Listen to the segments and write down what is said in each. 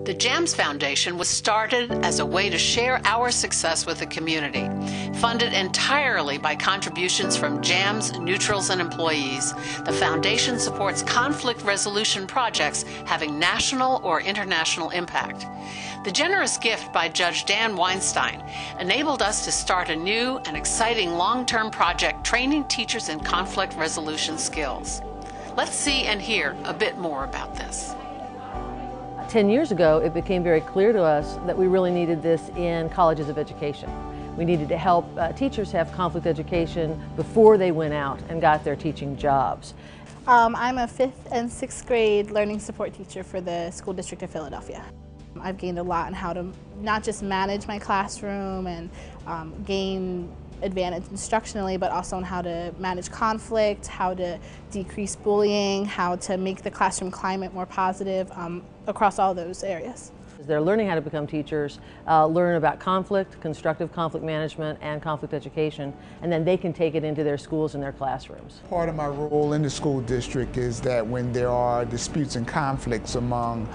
The JAMS Foundation was started as a way to share our success with the community. Funded entirely by contributions from JAMS, neutrals, and employees, the foundation supports conflict resolution projects having national or international impact. The generous gift by Judge Dan Weinstein enabled us to start a new and exciting long-term project training teachers in conflict resolution skills. Let's see and hear a bit more about this. 10 years ago, it became very clear to us that we really needed this in colleges of education. We needed to help teachers have conflict education before they went out and got their teaching jobs. I'm a 5th and 6th grade learning support teacher for the School District of Philadelphia. I've gained a lot in how to not just manage my classroom and gain advantage instructionally, but also on how to manage conflict, how to decrease bullying, how to make the classroom climate more positive across all those areas. They're learning how to become teachers, learn about conflict, constructive conflict management, and conflict education, and then they can take it into their schools and their classrooms. Part of my role in the school district is that when there are disputes and conflicts among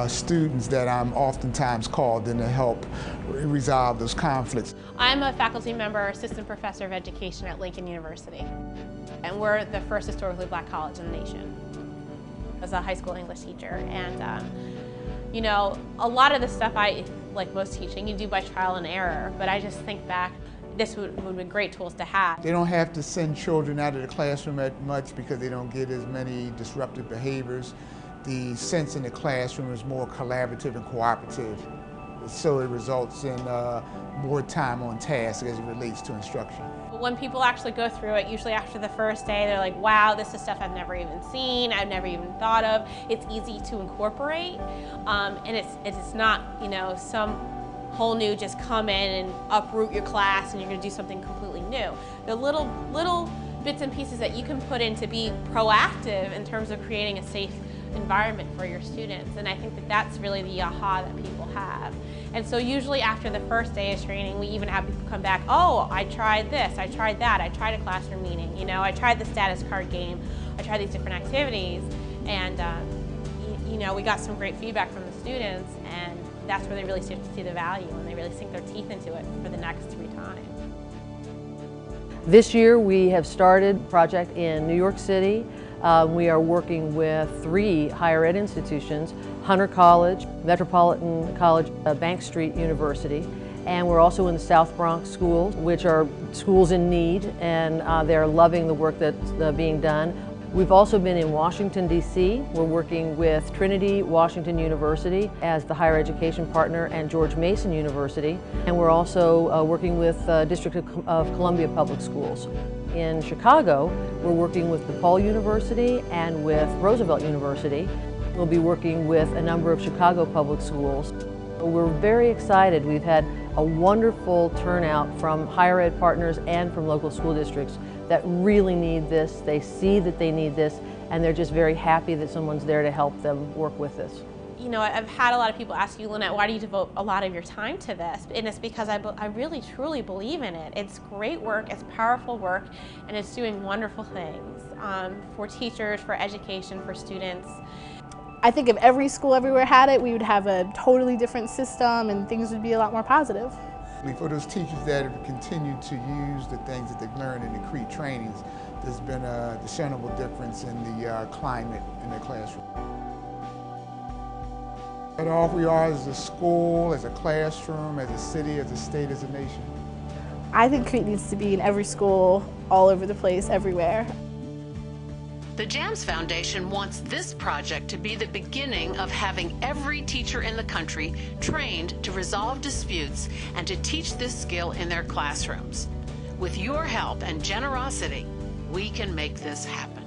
students, that I'm oftentimes called in to help resolve those conflicts. I'm a faculty member, assistant professor of education at Lincoln University, and we're the first historically black college in the nation. As a high school English teacher, and you know, a lot of the stuff like most teaching, you do by trial and error, but I just think back, this would be great tools to have. They don't have to send children out of the classroom as much because they don't get as many disruptive behaviors. The sense in the classroom is more collaborative and cooperative, so it results in more time on task as it relates to instruction. When people actually go through it, usually after the first day, they're like, wow, this is stuff I've never even seen, I've never even thought of. It's easy to incorporate, and it's not, you know, some whole new just come in and uproot your class and you're going to do something completely new. They're little bits and pieces that you can put in to be proactive in terms of creating a safe environment for your students, and I think that that's really the aha that people have. And so usually after the first day of training, we even have people come back, oh, I tried this, I tried that, I tried a classroom meeting, you know, I tried the status card game, I tried these different activities, and you know, we got some great feedback from the students, and that's where they really start to see the value and they really sink their teeth into it for the next 3 times. This year we have started a project in New York City. We are working with 3 higher ed institutions, Hunter College, Metropolitan College, Bank Street University, and we're also in the South Bronx schools, which are schools in need, and they're loving the work that's being done. We've also been in Washington, D.C. We're working with Trinity Washington University as the higher education partner and George Mason University, and we're also working with District of Columbia Public Schools. In Chicago, we're working with DePaul University and with Roosevelt University. We'll be working with a number of Chicago public schools. We're very excited. We've had a wonderful turnout from higher ed partners and from local school districts that really need this. They see that they need this, and they're just very happy that someone's there to help them work with this. You know, I've had a lot of people ask you, Lynette, why do you devote a lot of your time to this? And it's because I really, truly believe in it. It's great work, it's powerful work, and it's doing wonderful things for teachers, for education, for students. I think if every school everywhere had it, we would have a totally different system and things would be a lot more positive. For those teachers that have continued to use the things that they've learned in the CRETE trainings, there's been a discernible difference in the climate in their classroom. But all we are as a school, as a classroom, as a city, as a state, as a nation. I think CRETE needs to be in every school, all over the place, everywhere. The JAMS Foundation wants this project to be the beginning of having every teacher in the country trained to resolve disputes and to teach this skill in their classrooms. With your help and generosity, we can make this happen.